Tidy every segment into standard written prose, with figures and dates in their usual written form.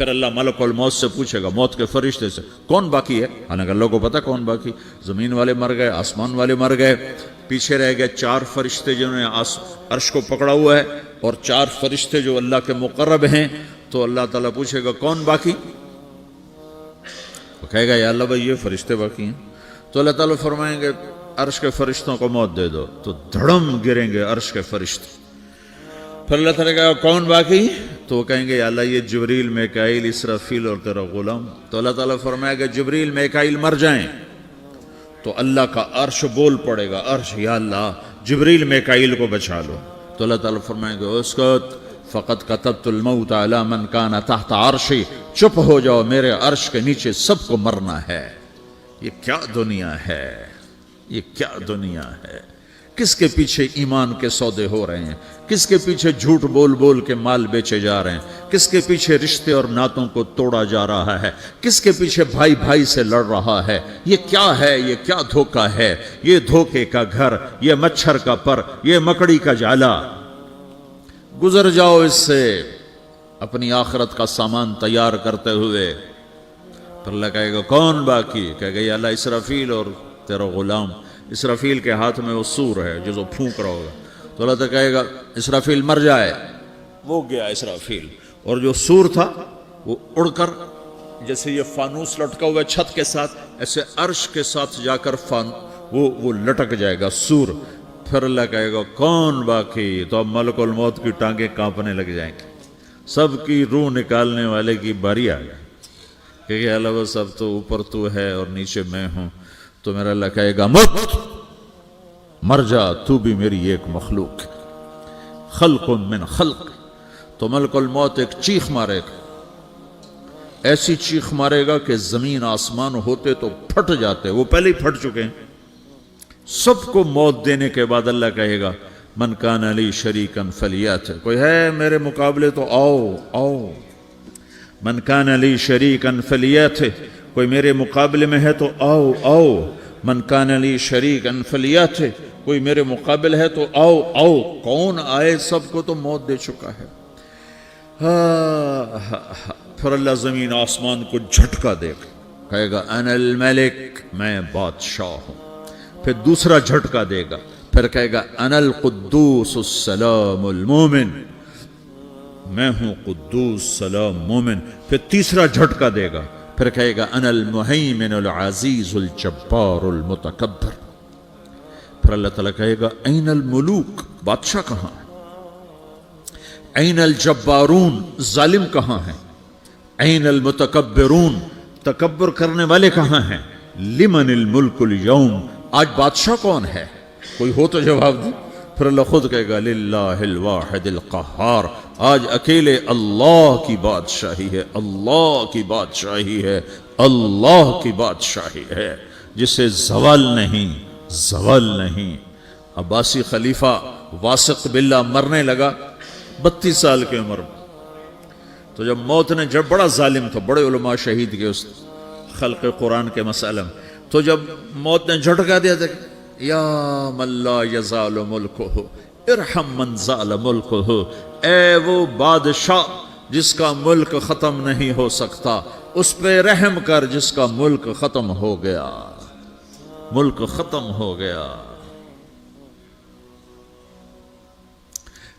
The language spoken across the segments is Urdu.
پھر اللہ ملک الموت سے پوچھے گا، موت کے فرشتے سے، کون باقی ہے؟ حالانکہ اللہ کو پتا کون باقی، زمین والے مر گئے، آسمان والے مر گئے، پیچھے رہ گئے 4 فرشتے جنہوں نے عرش کو پکڑا ہوا ہے، اور 4 فرشتے جو اللہ کے مقرب ہیں۔ تو اللہ تعالیٰ پوچھے گا کون باقی؟ وہ کہے گا یا اللہ بھائی یہ فرشتے باقی ہیں۔ تو اللہ تعالیٰ فرمائیں گے عرش کے فرشتوں کو موت دے دو، تو دھڑم گریں گے عرش کے فرشتے۔ پھر اللہ تعالیٰ کہے گا کون باقی؟ تو وہ کہیں گے یا اللہ یہ جبریل، میکائیل، اسرافیل اور تیرا غلام۔ تو اللہ تعالیٰ فرمائے گا جبریل، میکائیل مر جائیں، تو اللہ کا عرش بول پڑے گا، عرش یا اللہ جبریل، میکائیل کو بچا لو۔ تو اللہ تعالیٰ فرمائیں گے اسکت فقط کتبت الموت علی من کان تحت عرشی، چپ ہو جاؤ، میرے عرش کے نیچے سب کو مرنا ہے۔ یہ کیا دنیا ہے، یہ کیا دنیا ہے؟ کس کے پیچھے ایمان کے سودے ہو رہے ہیں؟ کس کے پیچھے جھوٹ بول بول کے مال بیچے جا رہے ہیں؟ کس کے پیچھے رشتے اور ناتوں کو توڑا جا رہا ہے؟ کس کے پیچھے بھائی بھائی سے لڑ رہا ہے؟ یہ کیا ہے؟ یہ کیا دھوکہ ہے؟ یہ دھوکے کا گھر، یہ مچھر کا پر، یہ مکڑی کا جالا۔ گزر جاؤ اس سے اپنی آخرت کا سامان تیار کرتے ہوئے۔ پھر اللہ کہے گا کون باقی؟ کہے گا یا اللہ اسرافیل اور تیرا غلام۔ اسرافیل کے ہاتھ میں وہ سور ہے جو پھونک رہا ہوگا۔ تو اللہ تعالیٰ کہے گا اسرافیل مر جائے، وہ گیا اسرافیل، اور جو سور تھا وہ اڑ کر جیسے یہ فانوس لٹکا ہوا ہے چھت کے ساتھ، ایسے عرش کے ساتھ جا کر وہ لٹک جائے گا سور۔ پھر اللہ کہے گا کون باقی؟ تو اب ملک الموت کی ٹانگیں کانپنے لگ جائیں گے، سب کی روح نکالنے والے کی باری آ گئی کہ اللہ وہ سب تو اوپر تو ہے اور نیچے میں ہوں۔ تو میرا اللہ کہے گا مت، مر جا، تو بھی میری ایک مخلوق، خلق من خلق۔ تو ملک الموت ایک چیخ مارے گا، ایسی چیخ مارے گا کہ زمین آسمان ہوتے تو پھٹ جاتے، وہ پہلے ہی پھٹ چکے ہیں۔ سب کو موت دینے کے بعد اللہ کہے گا من کان لی شریکن فلیات، کوئی ہے میرے مقابلے تو آؤ آؤ۔ من کان لی شریکن فلیات، کوئی میرے مقابلے میں ہے تو آؤ آؤ۔ من کان لی شریکن فلیات، کوئی میرے مقابل ہے تو آؤ آؤ۔ کون آئے؟ سب کو تو موت دے چکا ہے۔ پھر اللہ زمین آسمان کو جھٹکا دے گا، کہے گا انا الملک، میں بادشاہ ہوں۔ پھر دوسرا جھٹکا دے گا، پھر کہے گا انا القدوس السلام المومن، میں ہوں قدوس سلام مومن۔ پھر تیسرا جھٹکا دے گا، پھر کہے گا انا المہیمن العزیز الجبار المتکبر۔ پھر اللہ تعالیٰ کہے گا این الملوک، بادشاہ کہاں ہے؟ این الجبارون، ظالم کہاں ہیں؟ این المتکبرون، تکبر کرنے والے کہاں ہیں؟ لمن الملک اليوم، آج بادشاہ کون ہے؟ کوئی ہو تو جواب دے۔ پھر اللہ خود کہے گا للہ الواحد القہار، آج اکیلے اللہ کی بادشاہی ہے، اللہ کی بادشاہی ہے، اللہ کی بادشاہی ہے، جسے زوال نہیں، زوال نہیں۔ عباسی خلیفہ واسق باللہ مرنے لگا 32 سال کی عمر میں۔ تو جب موت نے، جب بڑا ظالم تھا، بڑے علماء شہید کے اس خلق قرآن کے مسئلہ میں، تو جب موت نے جھٹکا دیا تھا یا من لا یزال ملکہ ارحم من زال ملکہ، اے وہ بادشاہ جس کا ملک ختم نہیں ہو سکتا، اس پہ رحم کر جس کا ملک ختم ہو گیا، ملک ختم ہو گیا۔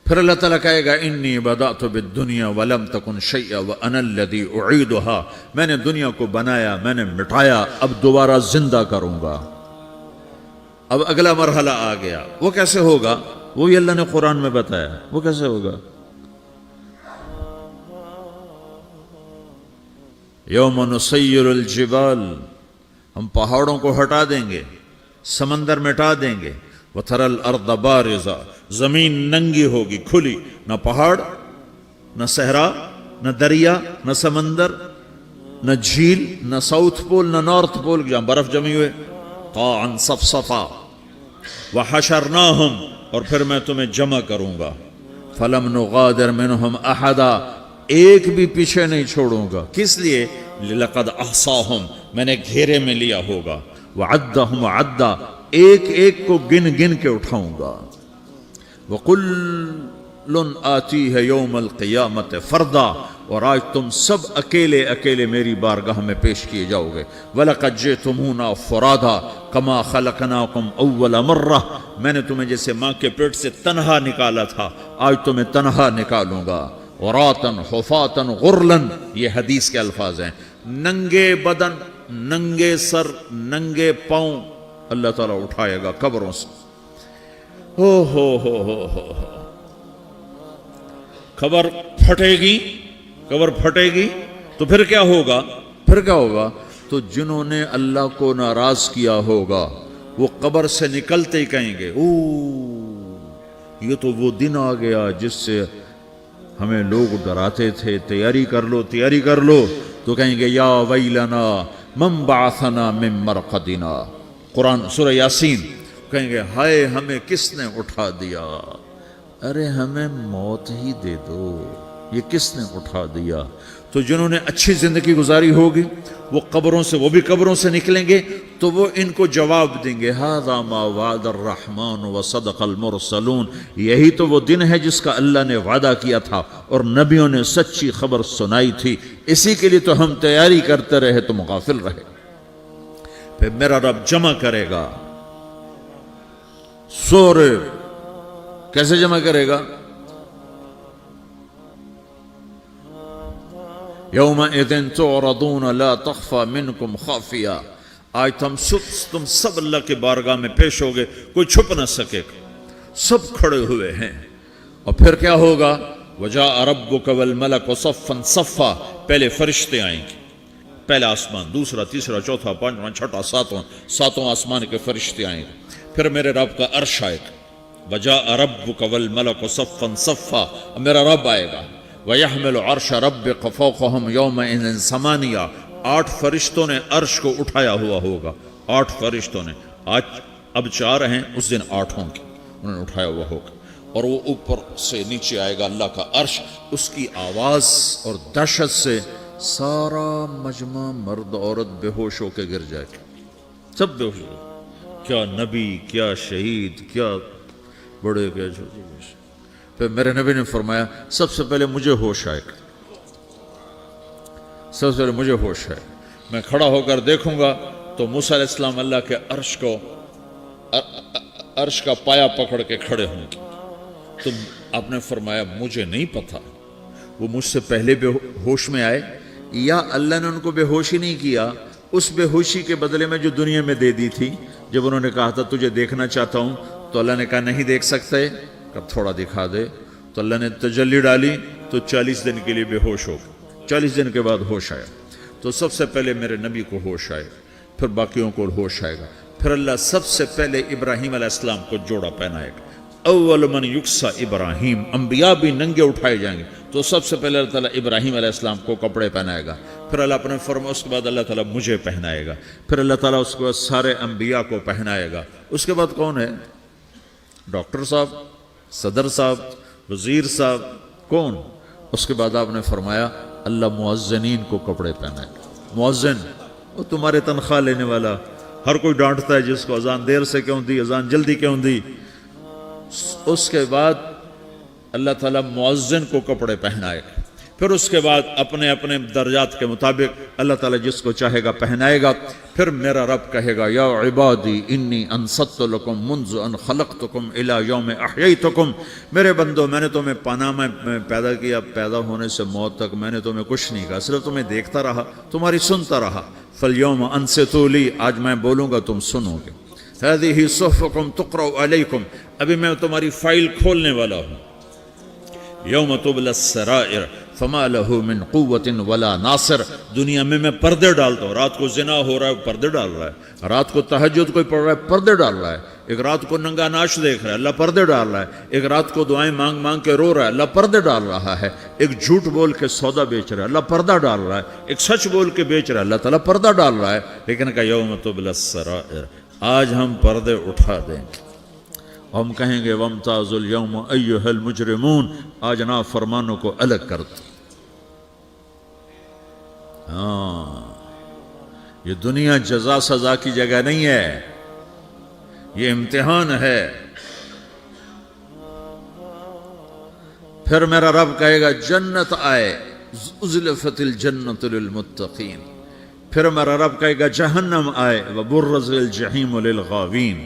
پھر اللہ تعالیٰ کہے گا انی بدأت بالدنیا ولم تکن شیئا وانا الذی اعیدہا، میں نے دنیا کو بنایا، میں نے مٹایا، اب دوبارہ زندہ کروں گا۔ اب اگلا مرحلہ آ گیا، وہ کیسے ہوگا؟ وہی اللہ نے قرآن میں بتایا، وہ کیسے ہوگا؟ یوم نسیر الجبال، ہم پہاڑوں کو ہٹا دیں گے، سمندر مٹا دیں گے، وَتَرَى الْأَرْضَ بَارِزَةً، زمین ننگی ہوگی، کھلی، نہ پہاڑ، نہ صحرا، نہ دریا، نہ سمندر، نہ جھیل، نہ ساؤتھ پول، نہ نارتھ پول جہاں برف جمی ہوئے، قاعًا صفصفا، وحشرناہم، اور پھر میں تمہیں جمع کروں گا، فلم نغادر منہم احدا، ایک بھی پیچھے نہیں چھوڑوں گا، کس لیے؟ لقد احصاہم، میں نے گھیرے میں لیا ہوگا، وعدہم عدا، ایک ایک کو گن گن کے اٹھاؤں گا، وقل، لن آتی ہے یوم القیامت فردا، اور آج تم سب اکیلے اکیلے میری بارگاہ میں پیش کیے جاؤ گے۔ وَلَقَدْ جِئْتُمُونَا فُرَادَا كَمَا خَلَقْنَاكُمْ أَوَّلَ مَرَّةٍ، میں نے تمہیں جیسے ماں کے پیٹ سے تنہا نکالا تھا آج تمہیں تنہا نکالوں گا۔ عُرَاةً حُفَاةً غُرْلًا، یہ حدیث کے الفاظ ہیں، ننگے بدن، ننگے سر، ننگے پاؤں اللہ تعالیٰ اٹھائے گا قبروں سے۔ ہو خبر پھٹے گی، قبر پھٹے گی تو پھر کیا ہوگا؟ تو جنہوں نے اللہ کو ناراض کیا ہوگا وہ قبر سے نکلتے ہی کہیں گے یہ تو وہ دن آ گیا جس سے ہمیں لوگ ڈراتے تھے، تیاری کر لو، تو کہیں گے یا ویلنا من بعثنا من مرقدنا، قرآن سورہ یاسین، کہیں گے ہائے ہمیں کس نے اٹھا دیا، ارے ہمیں موت ہی دے دو، یہ کس نے اٹھا دیا؟ تو جنہوں نے اچھی زندگی گزاری ہوگی وہ بھی قبروں سے نکلیں گے تو وہ ان کو جواب دیں گے ھذا ما وعد الرحمن وصدق المرسلون، یہی تو وہ دن ہے جس کا اللہ نے وعدہ کیا تھا اور نبیوں نے سچی خبر سنائی تھی، اسی کے لیے تو ہم تیاری کرتے رہے تم غافل رہے۔ پھر میرا رب جمع کرے گا سورے، کیسے جمع کرے گا؟ یومئذ تعرضون لا تخفى منکم خافیہ، آج تم سب اللہ کے بارگاہ میں پیش ہوگے، کوئی چھپ نہ سکے گا، سب کھڑے ہوئے ہیں۔ اور پھر کیا ہوگا؟ وجاء ربک والملک صفا صفا، پہلے فرشتے آئیں گے، پہلا آسمان، دوسرا، تیسرا، چوتھا، پانچواں، چھٹا، ساتواں آسمان کے فرشتے آئیں گے، پھر میرے رب کا عرش آئے گا، وجاء ربک والملک صفا صفا، میرا رب آئے گا، وَيَحْمِلُ عَرْشَ رَبِّكَ فَوْقَهُمْ يَوْمَئِذٍ ثَمَانِيَةٌ، 8 فرشتوں نے عرش کو اٹھایا ہوا ہوگا، 8 فرشتوں نے، آج اب 4 ہیں، اس دن 8 ہوں گے، انہوں نے اٹھایا ہوا ہوگا، اور وہ اوپر سے نیچے آئے گا اللہ کا عرش، اس کی آواز اور دہشت سے سارا مجمع مرد عورت بے ہوش ہو کے گر جائے گا، سب بے ہوش ہو، کیا نبی، کیا شہید، کیا بڑے، کیا چھوٹے۔ پھر میرے نبی نے فرمایا سب سے پہلے مجھے ہوش آئے گا، سب سے پہلے مجھے ہوش ہے، میں کھڑا ہو کر دیکھوں گا تو موسیٰ علیہ السلام اللہ کے عرش کا پایا پکڑ کے کھڑے ہوں گے، تو آپ نے فرمایا مجھے نہیں پتا وہ مجھ سے پہلے بے ہوش میں آئے یا اللہ نے ان کو بے ہوشی نہیں کیا، اس بے ہوشی کے بدلے میں جو دنیا میں دے دی تھی، جب انہوں نے کہا تھا تجھے دیکھنا چاہتا ہوں تو اللہ نے کہا نہیں دیکھ سکتے، کب تھوڑا دکھا دے، تو اللہ نے تجلی ڈالی تو 40 دن کے لیے بے ہوش ہو گئے، 40 دن کے بعد ہوش آیا، تو سب سے پہلے میرے نبی کو ہوش آئے، پھر باقیوں کو ہوش آئے گا، پھر اللہ سب سے پہلے ابراہیم علیہ السلام کو جوڑا پہنائے گا، اول من یکسا ابراہیم، انبیاء بھی ننگے اٹھائے جائیں گے، تو سب سے پہلے اللہ تعالیٰ ابراہیم علیہ السلام کو کپڑے پہنائے گا، پھر اللہ اپنے فرما، اس کے بعد اللہ تعالیٰ مجھے پہنائے گا، پھر اللہ تعالیٰ اس کے بعد سارے انبیاء کو پہنائے گا، اس کے بعد کون ہے؟ ڈاکٹر صاحب، صدر صاحب، وزیر صاحب، کون؟ اس کے بعد آپ نے فرمایا اللہ مؤذنین کو کپڑے پہنائے گا، مؤذن وہ تمہارے تنخواہ لینے والا، ہر کوئی ڈانٹتا ہے جس کو اذان دیر سے کیوں دی، اذان جلدی کیوں دی، اس کے بعد اللہ تعالیٰ مؤذن کو کپڑے پہنائے گا، پھر اس کے بعد اپنے اپنے درجات کے مطابق اللہ تعالیٰ جس کو چاہے گا پہنائے گا، پھر میرا رب کہے گا یا عبادی انی انصت لکم منذ ان خلقتکم الی یوم احییتکم، میرے بندو میں نے تمہیں پاناہ میں پیدا کیا، پیدا ہونے سے موت تک میں نے تمہیں کچھ نہیں کہا، صرف تمہیں دیکھتا رہا، تمہاری سنتا رہا، فالیوم انصتوا لی، آج میں بولوں گا تم سنو گے، ہذہ صحفکم تقرأ علیکم، ابھی میں تمہاری فائل کھولنے والا ہوں، یوم تبلی السرائر فما لہ من قوت ولا ناصر، دنیا میں پردے ڈالتا ہوں، رات کو زنا ہو رہا ہے پردے ڈال رہا ہے، رات کو تہجد کوئی پڑھ رہا ہے پردے ڈال رہا ہے، ایک رات کو ننگا ناچ دیکھ رہا ہے اللہ پردے ڈال رہا ہے، ایک رات کو دعائیں مانگ مانگ کے رو رہا ہے اللہ پردے ڈال رہا ہے، ایک جھوٹ بول کے سودا بیچ رہا ہے اللہ پردہ ڈال رہا ہے، ایک سچ بول کے بیچ رہا ہے اللہ تعالیٰ پردہ ڈال رہا ہے، لیکن کہ یوم تبلی السرائر، آج ہم پردے اٹھا دیں گے، ہم کہیں گے وامتازوا اليوم ایھا المجرمون، آج نافرمانوں کو الگ کر دو۔ یہ دنیا جزا سزا کی جگہ نہیں ہے، یہ امتحان ہے، پھر میرا رب کہے گا جنت آئے، ازلفت الجنت للمتقین. پھر میرا رب کہے گا جہنم آئے، وبرز الجحیم للغاوین.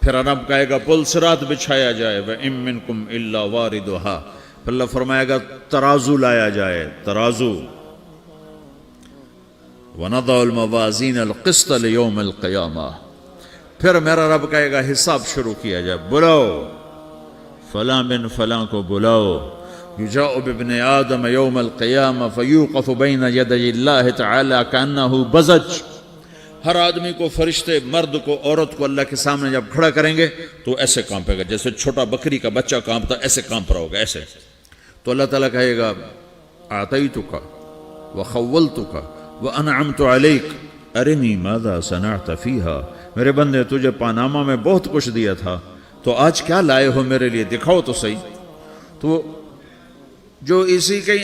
پھر رب کہے گا پل صراط بچھایا جائے، وَإِن مِّنكُمْ إِلَّا وَارِدُهَا. پھر اللہ فرمائے گا ترازو لایا جائے، ترازو. وَنَضَعُ الْمَوَازِينَ الْقِسْطَ لِيَوْمِ الْقِيَامَةِ. پھر میرا رب کہے گا حساب شروع کیا جائے، بلاؤ فلاں بن فلاں کو بلاؤ. یجاء بابن آدم یوم القیامہ فیوقف بین یدی اللہ تعالی کأنہ بزج. ہر آدمی کو، فرشتے، مرد کو، عورت کو اللہ کے سامنے جب کھڑا کریں گے تو ایسے کانپے گا جیسے چھوٹا بکری کا بچہ کانپتا، ایسے کانپ رہا ہوگا ایسے. تو اللہ تعالیٰ کہے گا اعطیتک وخولتک وانعمت علیک ارنی ماذا صنعت فیہا. میرے بندے تجھے پاناما میں بہت کچھ دیا تھا، تو آج کیا لائے ہو میرے لیے، دکھاؤ تو صحیح. تو جو اسی کے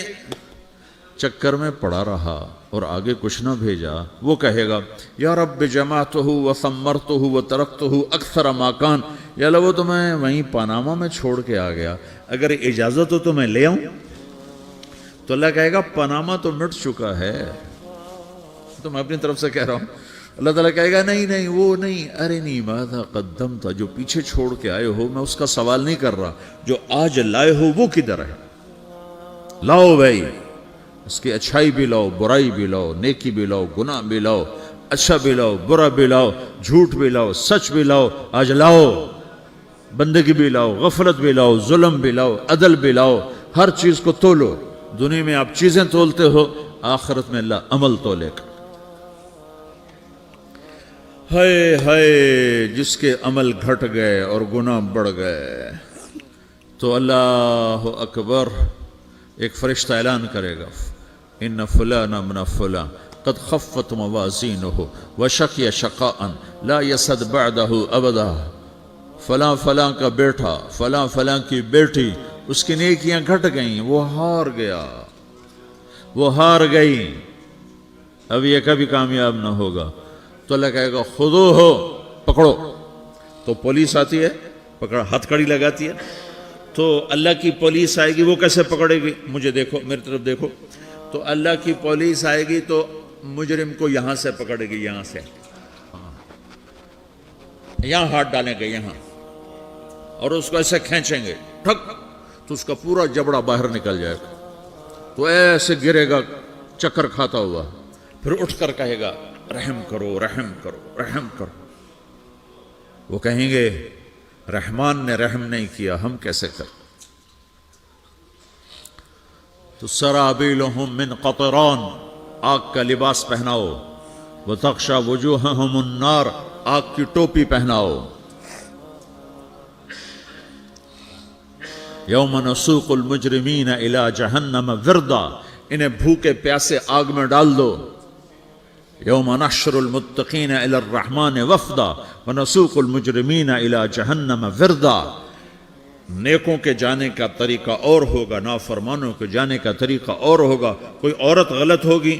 چکر میں پڑا رہا اور آگے کچھ نہ بھیجا، وہ کہے گا یا رب جمعتہ وثمرتہ وترکتہ اکثر ما کان. یا اللہ وہ تو میں وہیں پاناما میں چھوڑ کے آ گیا، اگر اجازت ہو تو میں لے آؤں. تو اللہ کہے گا پاناما تو مٹ چکا ہے. تو میں اپنی طرف سے کہہ رہا ہوں. اللہ تعالیٰ کہے گا نہیں نہیں وہ نہیں، ارنی ماذا قدمت. جو پیچھے چھوڑ کے آئے ہو میں اس کا سوال نہیں کر رہا، جو آج لائے ہو وہ کدھر ہے. لاؤ بھائی، اس کی اچھائی بھی لاؤ، برائی بھی لاؤ، نیکی بھی لاؤ، گناہ بھی لاؤ، اچھا بھی لاؤ، برا بھی لاؤ، جھوٹ بھی لاؤ، سچ بھی لاؤ. آج لاؤ، بندگی بھی لاؤ، غفلت بھی لاؤ، ظلم بھی لاؤ، عدل بھی لاؤ. ہر چیز کو تولو. دنیا میں آپ چیزیں تولتے ہو، آخرت میں اللہ عمل تولے گا. ہائے ہائے جس کے عمل گھٹ گئے اور گناہ بڑھ گئے. تو اللہ اکبر، ایک فرشتہ اعلان کرے گا ان فلان من فلان قد خفت موازینہ وشقی شقاء لا یسد بعدہ ابدا. فلاں فلاں کا بیٹا، فلاں فلاں کی بیٹی، اس کی نیکیاں گھٹ گئیں، وہ ہار گیا، وہ ہار گئی، اب یہ کبھی کامیاب نہ ہوگا. تو اللہ کہے گا خودو ہو، پکڑو. تو پولیس آتی ہے، پکڑ ہتھ کڑی لگاتی ہے. تو اللہ کی پولیس آئے گی، وہ کیسے پکڑے گی؟ مجھے دیکھو، میری طرف دیکھو. تو اللہ کی پولیس آئے گی تو مجرم کو یہاں سے پکڑے گی، یہاں سے، یہاں ہاتھ ڈالیں گے یہاں، اور اس کو ایسے کھینچیں گے ٹھک، تو اس کا پورا جبڑا باہر نکل جائے گا. تو ایسے گرے گا چکر کھاتا ہوا. پھر اٹھ کر کہے گا رحم کرو، رحم کرو، رحم کرو. وہ کہیں گے رحمان نے رحم نہیں کیا، ہم کیسے کریں؟ تو سرابیلہم من قطران، آگ کا لباس پہناؤ. وتغشا وجوہہم النار، آگ کی ٹوپی پہناؤ. یوم نسوق المجرمین الی جہنم وردا، انہیں بھوکے پیاسے آگ میں ڈال دو. یوم نحشر المتقین الی الرحمن وفدا ونسوق المجرمین الی جہنم وردا. نیکوں کے جانے کا طریقہ اور ہوگا، نافرمانوں کے جانے کا طریقہ اور ہوگا. کوئی عورت غلط ہوگی،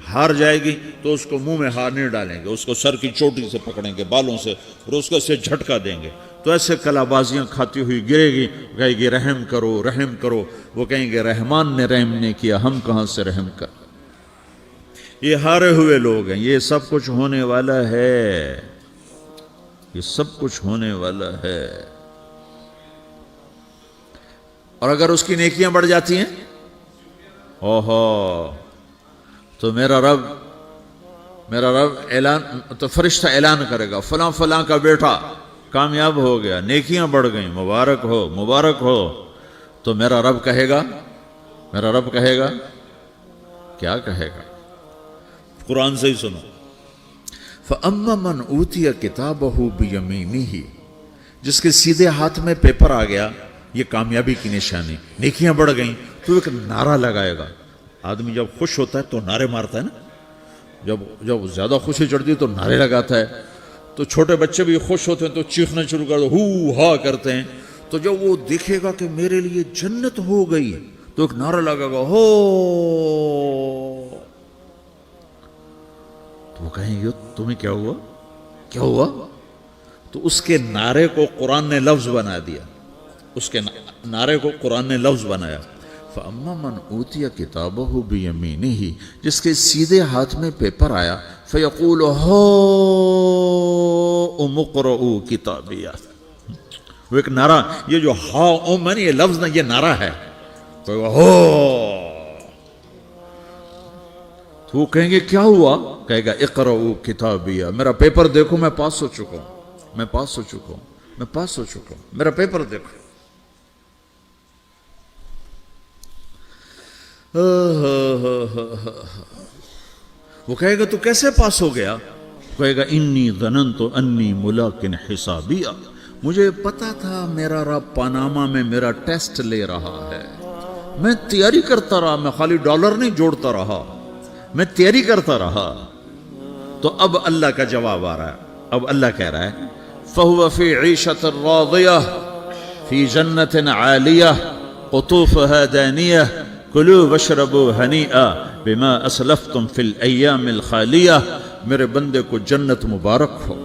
ہار جائے گی، تو اس کو منہ میں ہار نہیں ڈالیں گے، اس کو سر کی چوٹی سے پکڑیں گے، بالوں سے، اور اس کو سے جھٹکا دیں گے. تو ایسے کلا بازیاں کھاتی ہوئی گرے گی، کہے گی رحم کرو، رحم کرو. وہ کہیں گے رحمان نے رحم نہیں کیا، ہم کہاں سے رحم کر. یہ ہارے ہوئے لوگ ہیں. یہ سب کچھ ہونے والا ہے، یہ سب کچھ ہونے والا ہے. اور اگر اس کی نیکیاں بڑھ جاتی ہیں، اوہو، تو میرا رب اعلان، تو فرشتہ اعلان کرے گا فلاں فلاں کا بیٹا کامیاب ہو گیا، نیکیاں بڑھ گئیں، مبارک ہو، مبارک ہو. تو میرا رب کہے گا کیا کہے گا؟ قرآن سے ہی سنو. فَأَمَّا مَنْ أُوتِيَ كِتَابَهُ بِيَمِينِهِ، جس کے سیدھے ہاتھ میں پیپر آ گیا، یہ کامیابی کی نشانی، نیکیاں بڑھ گئیں. تو ایک نعرہ لگائے گا. آدمی جب خوش ہوتا ہے تو نعرے مارتا ہے نا، جب زیادہ خوشی چڑھتی ہے تو نعرے لگاتا ہے. تو چھوٹے بچے بھی خوش ہوتے ہیں تو چیخنا شروع کر دو، ہو ہا کرتے ہیں. تو جب وہ دیکھے گا کہ میرے لیے جنت ہو گئی، تو ایک نعرہ لگے گا، ہو. تو وہ کہیں گے تمہیں کیا ہوا، کیا ہوا؟ تو اس کے نعرے کو قرآن نے لفظ بنا دیا، اس کے نعرے کو قرآن نے لفظ بنایا. فَأَمَّا مَنْ أُوتِيَ كِتَابَهُ بِيَمِينِهِ، جس کے سیدھے ہاتھ میں پیپر آیا، فَيَقُولُ هَاؤْمُ اقْرَءُوا کِتَابِیَہ، وہ ایک نعرہ، یہ جو ہاؤم ہے یہ لفظ نہ، یہ نعرہ ہے، تو ہو، تو وہ کہیں گے کیا ہوا؟ کہے گا اقرؤوا کتابیہ، میرا پیپر دیکھو، میں پاس ہو چکا ہوں، میں پاس ہو چکا ہوں، میں پاس ہو چکا ہوں، میرا پیپر دیکھو۔ وہ کہے گا تو کیسے پاس ہو گیا؟ کہے گا انی ظننت انی ملاق حسابیہ، مجھے پتا تھا میرا رب پاناما میں میرا ٹیسٹ لے رہا ہے، میں تیاری کرتا رہا، میں خالی ڈالر نہیں جوڑتا رہا، میں تیاری کرتا رہا۔ تو اب اللہ کا جواب آ رہا ہے، اب اللہ کہہ رہا ہے فَهُوَ فِي عِيشَةٍ رَاضِيَةٍ فِي جَنَّةٍ عَالِيَةٍ قُطُوفُهَا دَانِيَةٌ كُلُوا وَاشْرَبُوا هَنِيئًا بِمَا أَسْلَفْتُمْ فِي الْأَيَّامِ الْخَالِيَةِ، میرے بندے کو جنت مبارک ہو،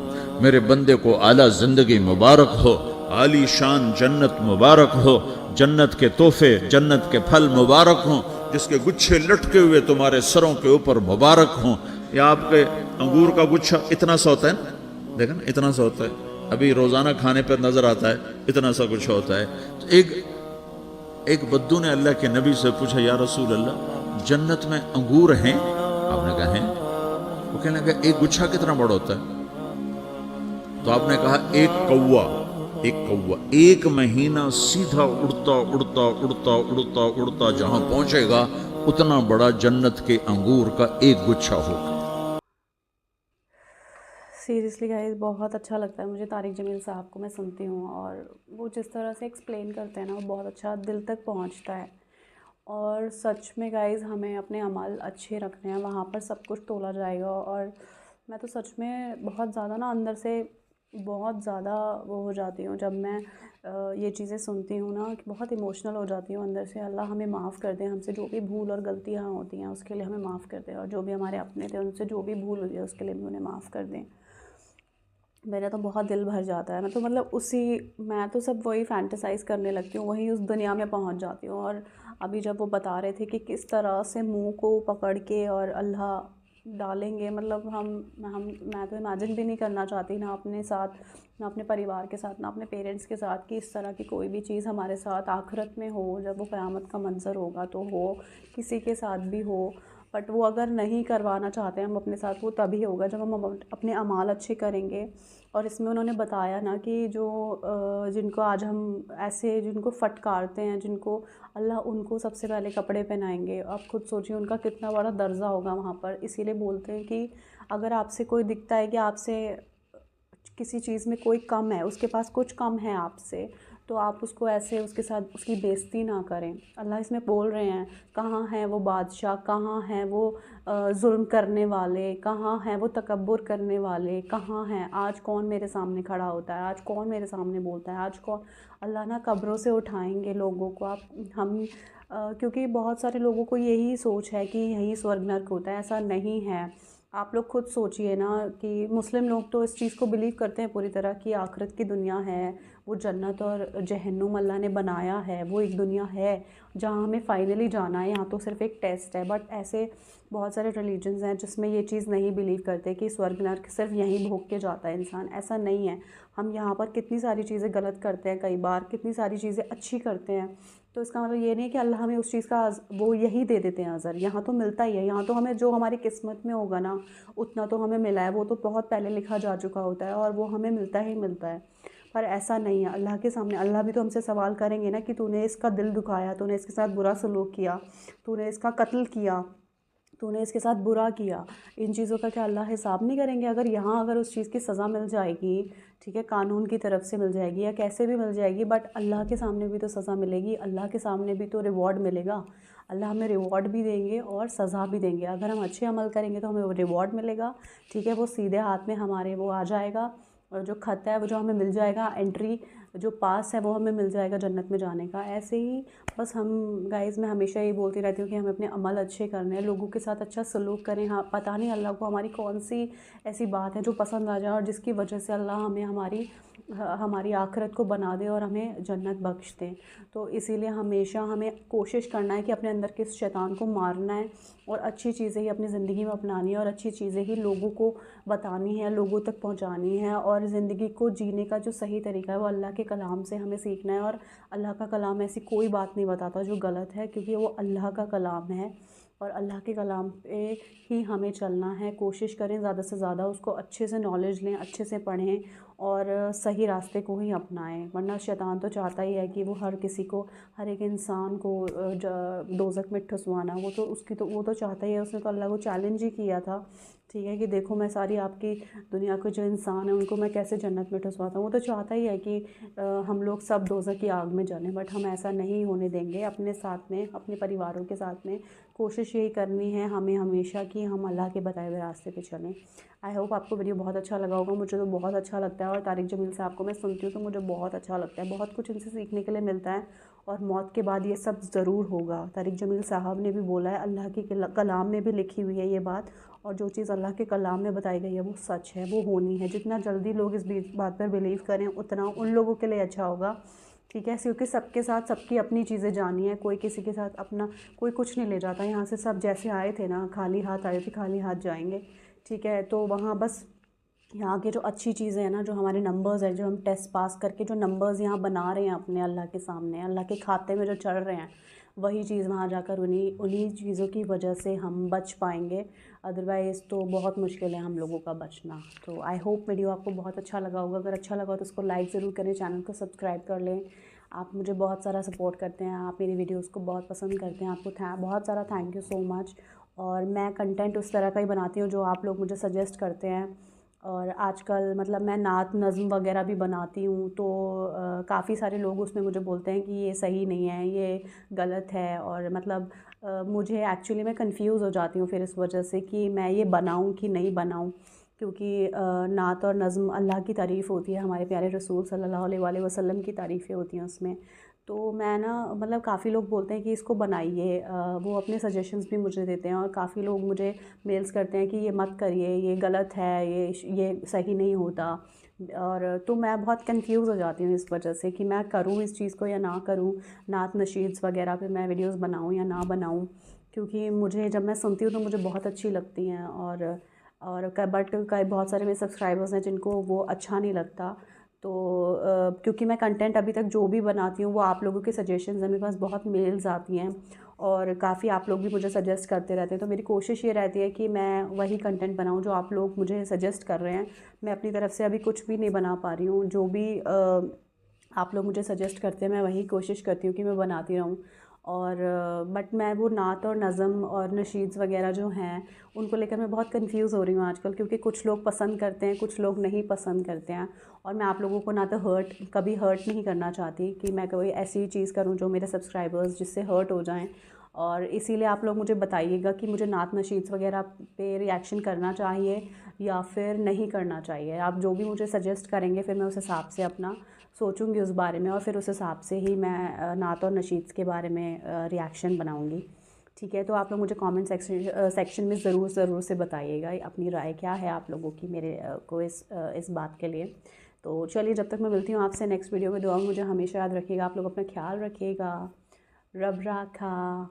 میرے بندے کو اعلیٰ زندگی مبارک ہو، عالی شان جنت مبارک ہو، جنت کے تحفے، جنت کے پھل مبارک ہوں، جس کے گچھے لٹکے ہوئے تمہارے سروں کے اوپر مبارک ہوں۔ یا آپ کے انگور کا گچھا اتنا سا ہوتا ہے نا، دیکھیں نا اتنا سا ہوتا ہے، ابھی روزانہ کھانے پر نظر آتا ہے، اتنا سا گچھا ہوتا ہے۔ تو ایک بدو نے اللہ کے نبی سے پوچھا یا رسول اللہ جنت میں انگور ہیں؟ آپ نے کہا ہیں۔ وہ کہنے لگا ایک گچھا کتنا بڑا ہوتا ہے؟ تو آپ نے کہا ایک کوا، ایک مہینہ سیدھا اڑتا اڑتا اڑتا اڑتا اڑتا جہاں پہنچے گا اتنا بڑا جنت کے انگور کا ایک گچھا ہوگا۔ سیریسلی گائز بہت اچھا لگتا ہے مجھے طارق جمیل صاحب کو، میں سنتی ہوں اور وہ جس طرح سے ایکسپلین کرتے ہیں نا وہ بہت اچھا دل تک پہنچتا ہے۔ اور سچ میں گائز ہمیں اپنے اعمال اچھے رکھنے ہیں، وہاں پر سب کچھ تولا جائے گا۔ اور میں تو سچ میں بہت زیادہ نا اندر سے بہت زیادہ وہ ہو جاتی ہوں جب میں یہ چیزیں سنتی ہوں نا، کہ بہت ایموشنل ہو جاتی ہوں اندر سے۔ اللہ ہمیں معاف کر دیں، ہم سے جو بھی بھول اور غلطیاں ہوتی ہیں اس کے لیے ہمیں معاف کر دیں، اور جو بھی ہمارے اپنے تھے ان سے جو بھی بھول ہوئی ہے اس کے لیے بھی انہیں معاف کر دیں۔ میرا تو بہت دل بھر جاتا ہے، میں تو مطلب میں تو سب وہی فینٹیسائز کرنے لگتی ہوں، وہی اس دنیا میں پہنچ جاتی ہوں۔ اور ابھی جب وہ بتا رہے تھے کہ کس طرح سے منہ کو پکڑ کے اور اللہ ڈالیں گے، مطلب میں تو امیجن بھی نہیں کرنا چاہتی، نہ اپنے ساتھ، نہ اپنے پریوار کے ساتھ، نہ اپنے پیرنٹس کے ساتھ، کہ اس طرح کی کوئی بھی چیز ہمارے ساتھ آخرت میں ہو، جب وہ قیامت کا منظر ہوگا تو ہو، کسی کے ساتھ بھی ہو۔ بٹ وہ اگر نہیں کروانا چاہتے ہم اپنے ساتھ، وہ تبھی ہوگا جب ہم اپنے اعمال اچھے کریں گے۔ اور اس میں انہوں نے بتایا نا کہ جن کو آج ہم ایسے جن کو پھٹکارتے ہیں، جن کو اللہ ان کو سب سے پہلے کپڑے پہنائیں گے، آپ خود سوچیے ان کا کتنا بڑا درجہ ہوگا وہاں پر۔ اسی لیے بولتے ہیں کہ اگر آپ سے کوئی دکھتا ہے کہ آپ سے کسی چیز میں کوئی کم ہے، اس کے پاس کچھ کم ہے آپ سے، تو آپ اس کو ایسے اس کے ساتھ اس کی بے عزتی نہ کریں۔ اللہ اس میں بول رہے ہیں کہاں ہیں وہ بادشاہ، کہاں ہیں وہ ظلم کرنے والے، کہاں ہیں وہ تکبر کرنے والے، کہاں ہیں؟ آج کون میرے سامنے کھڑا ہوتا ہے، آج کون میرے سامنے بولتا ہے، آج کون؟ اللہ نا قبروں سے اٹھائیں گے لوگوں کو۔ کیونکہ بہت سارے لوگوں کو یہی سوچ ہے کہ یہی سورگ نرک ہوتا ہے، ایسا نہیں ہے۔ آپ لوگ خود سوچئے نا کہ مسلم لوگ تو اس چیز کو بلیو کرتے ہیں پوری طرح کہ آخرت کی دنیا ہے، وہ جنت اور جہنم اللہ نے بنایا ہے، وہ ایک دنیا ہے جہاں ہمیں فائنلی جانا ہے، یہاں تو صرف ایک ٹیسٹ ہے۔ بٹ ایسے بہت سارے ریلیجنز ہیں جس میں یہ چیز نہیں بلیو کرتے کہ سورگ نرک صرف یہیں بھوگ کے جاتا ہے انسان، ایسا نہیں ہے۔ ہم یہاں پر کتنی ساری چیزیں غلط کرتے ہیں، کئی بار کتنی ساری چیزیں اچھی کرتے ہیں، تو اس کا مطلب یہ نہیں ہے کہ اللہ ہمیں اس چیز کا وہ یہی دے دیتے ہیں عذر، یہاں تو ملتا ہی ہے، یہاں تو ہمیں جو ہماری قسمت میں ہوگا نا اتنا تو ہمیں ملا ہے، وہ تو بہت پہلے لکھا جا چکا ہوتا ہے اور وہ ہمیں ملتا ہی ملتا ہے۔ پر ایسا نہیں ہے، اللہ کے سامنے اللہ بھی تو ہم سے سوال کریں گے نا کہ تو نے اس کا دل دکھایا، تو نے اس کے ساتھ برا سلوک کیا، تو نے اس کا قتل کیا، تو نے اس کے ساتھ برا کیا، ان چیزوں کا کیا اللہ حساب نہیں کریں گے؟ اگر اس چیز کی سزا مل جائے گی، ٹھیک ہے، قانون کی طرف سے مل جائے گی یا کیسے بھی مل جائے گی، بٹ اللہ کے سامنے بھی تو سزا ملے گی، اللہ کے سامنے بھی تو ریوارڈ ملے گا۔ اللہ ہمیں ریوارڈ بھی دیں گے اور سزا بھی دیں گے۔ اگر ہم اچھے عمل کریں گے تو ہمیں وہ ریوارڈ ملے گا، ٹھیک ہے، وہ سیدھے ہاتھ میں ہمارے وہ آ جائے گا، اور جو خط ہے وہ جو ہمیں مل جائے گا، انٹری جو پاس ہے وہ ہمیں مل جائے گا جنت میں جانے کا۔ ایسے ہی بس ہم گائز میں ہمیشہ یہ بولتی رہتی ہوں کہ ہمیں اپنے عمل اچھے کرنے ہیں، لوگوں کے ساتھ اچھا سلوک کریں. ہاں پتہ نہیں اللہ کو ہماری کون سی ایسی بات ہے جو پسند آ جائے اور جس کی وجہ سے اللہ ہمیں ہماری آخرت کو بنا دے اور ہمیں جنت بخش دے. تو اسی لیے ہمیشہ ہمیں کوشش کرنا ہے کہ اپنے اندر کے شیطان کو مارنا ہے اور اچھی چیزیں ہی اپنی زندگی میں اپنانی ہے اور اچھی چیزیں ہی لوگوں کو بتانی ہے، لوگوں تک پہنچانی ہے. اور زندگی کو جینے کا جو صحیح طریقہ ہے وہ اللہ کے کلام سے ہمیں سیکھنا ہے. اور اللہ کا کلام ایسی کوئی بات نہیں بتاتا جو غلط ہے، کیونکہ وہ اللہ کا کلام ہے اور اللہ کے کلام پہ ہی ہمیں چلنا ہے. کوشش کریں زیادہ سے زیادہ اس کو اچھے سے نالج لیں، اچھے سے پڑھیں اور صحیح راستے کو ہی اپنائیں. ورنہ شیطان تو چاہتا ہی ہے کہ وہ ہر کسی کو، ہر ایک انسان کو دوزخ میں ٹھسوانا. وہ تو چاہتا ہی ہے. اس نے تو اللہ کو چیلنج ہی کیا تھا، ٹھیک ہے، کہ دیکھو میں ساری آپ کی دنیا کے جو انسان ہیں ان کو میں کیسے جنت میں ٹھسواتا ہوں. وہ تو چاہتا ہی ہے کہ ہم لوگ سب دوزخ کی آگ میں جلیں، بٹ ہم ایسا نہیں ہونے دیں گے. اپنے ساتھ میں، اپنے پریواروں کے ساتھ میں کوشش یہی کرنی ہے ہمیں ہمیشہ کہ ہم اللہ کے بتائے ہوئے راستے پہ چلیں. آئی ہوپ آپ کو ویڈیو بہت اچھا لگا ہوگا. مجھے تو بہت اچھا لگتا ہے اور طارق جمیل صاحب کو میں سنتی ہوں تو مجھے بہت اچھا لگتا ہے. بہت کچھ ان سے سیکھنے کے لیے ملتا ہے اور موت کے بعد یہ سب ضرور ہوگا. طارق جمیل صاحب نے بھی بولا ہے، اللہ کے کلام میں بھی لکھی ہوئی ہے یہ بات، اور جو چیز اللہ کے کلام میں بتائی گئی ہے وہ سچ ہے، وہ ہونی ہے. جتنا جلدی لوگ اس بات پر بلیو کریں اتنا ان لوگوں کے لیے اچھا ہوگا، ٹھیک ہے. کیونکہ سب کے ساتھ سب کی اپنی چیزیں جانی ہے، کوئی کسی کے ساتھ اپنا کوئی کچھ نہیں لے جاتا. یہاں سے سب جیسے آئے تھے نا، خالی ہاتھ آئے تھے خالی ہاتھ جائیں گے، ٹھیک ہے. تو وہاں بس یہاں کے جو اچھی چیزیں ہیں نا، جو ہمارے نمبرز ہیں، جو ہم ٹیسٹ پاس کر کے جو نمبرز یہاں بنا رہے ہیں اپنے اللہ کے سامنے، اللہ کے کھاتے میں جو چڑھ رہے ہیں، وہی چیز وہاں جا کر انہی چیزوں کی وجہ سے ہم بچ پائیں گے. ادروائز تو بہت مشکل ہے ہم لوگوں کا بچنا. تو آئی ہوپ ویڈیو آپ کو بہت اچھا لگا ہوگا. اگر اچھا لگا تو اس کو لائک ضرور کریں، چینل کو سبسکرائب کر لیں. آپ مجھے بہت سارا سپورٹ کرتے ہیں، آپ میری ویڈیوز کو بہت پسند کرتے ہیں. آپ کو بہت سارا تھینک یو سو مچ. اور میں کنٹینٹ اس طرح کا ہی بناتی ہوں جو آپ لوگ مجھے سجیسٹ کرتے ہیں. اور آج کل مطلب میں نعت نظم وغیرہ بھی بناتی ہوں، تو کافی سارے لوگ اس میں مجھے بولتے ہیں کہ یہ صحیح نہیں ہے، یہ غلط ہے. اور مطلب مجھے ایکچولی میں کنفیوز ہو جاتی ہوں پھر اس وجہ سے کہ میں یہ بناؤں کہ نہیں بناؤں. کیونکہ نعت اور نظم اللہ کی تعریف ہوتی ہے، ہمارے پیارے رسول صلی اللہ علیہ وآلہ وسلم کی تعریفیں ہوتی ہیں اس میں. تو میں نا مطلب کافی لوگ بولتے ہیں کہ اس کو بنائیے، وہ اپنے سجیشنز بھی مجھے دیتے ہیں. اور کافی لوگ مجھے میلز کرتے ہیں کہ یہ مت کریے، یہ غلط ہے، یہ صحیح نہیں ہوتا. اور تو میں بہت کنفیوز ہو جاتی ہوں اس وجہ سے کہ میں کروں اس چیز کو یا نہ کروں، نعت نشیدز وغیرہ پہ میں ویڈیوز بناؤں یا نہ بناؤں. کیونکہ مجھے جب میں سنتی ہوں تو مجھے بہت اچھی لگتی ہیں. اور بٹ بہت سارے میرے سبسکرائبرز ہیں جن کو وہ اچھا نہیں لگتا. تو کیونکہ میں کنٹینٹ ابھی تک جو بھی بناتی ہوں وہ آپ لوگوں کے سجیشنز ہیں، میرے پاس بہت میلز آتی ہیں اور کافی آپ لوگ بھی مجھے سجیسٹ کرتے رہتے ہیں. تو میری کوشش یہ رہتی ہے کہ میں وہی کنٹینٹ بناؤں جو آپ لوگ مجھے سجیسٹ کر رہے ہیں. میں اپنی طرف سے ابھی کچھ بھی نہیں بنا پا رہی ہوں. جو بھی آپ لوگ مجھے سجیسٹ کرتے ہیں میں وہی کوشش کرتی ہوں کہ میں بناتی رہوں. اور بٹ میں وہ نعت اور نظم اور نشیدز وغیرہ جو ہیں ان کو لے کر میں بہت کنفیوز ہو رہی ہوں آج کل، کیونکہ کچھ لوگ پسند کرتے ہیں، کچھ لوگ نہیں پسند کرتے ہیں. اور میں آپ لوگوں کو نہ تو کبھی ہرٹ نہیں کرنا چاہتی کہ میں کوئی ایسی چیز کروں جو میرے سبسکرائبرز جس سے ہرٹ ہو جائیں. اور اسی لیے آپ لوگ مجھے بتائیے گا کہ مجھے نعت نشیدز وغیرہ پہ ریئیکشن کرنا چاہیے یا پھر نہیں کرنا چاہیے. آپ جو بھی مجھے سجیسٹ کریں گے پھر میں اس حساب سے اپنا سوچوں گی اس بارے میں، اور پھر اس حساب سے ہی میں نعت اور نشیدز کے بارے میں ریئیکشن بناؤں گی. ٹھیک ہے. تو آپ لوگ مجھے کامنٹ سیکشن میں ضرور سے بتائیے گا اپنی رائے کیا ہے آپ لوگوں کی میرے کو اس بات کے لیے. تو چلیے جب تک میں ملتی ہوں آپ سے نیکسٹ ویڈیو میں، دعا مجھے ہمیشہ یاد رکھیے گا. آپ لوگ اپنا خیال رکھیے گا. رب راکھا.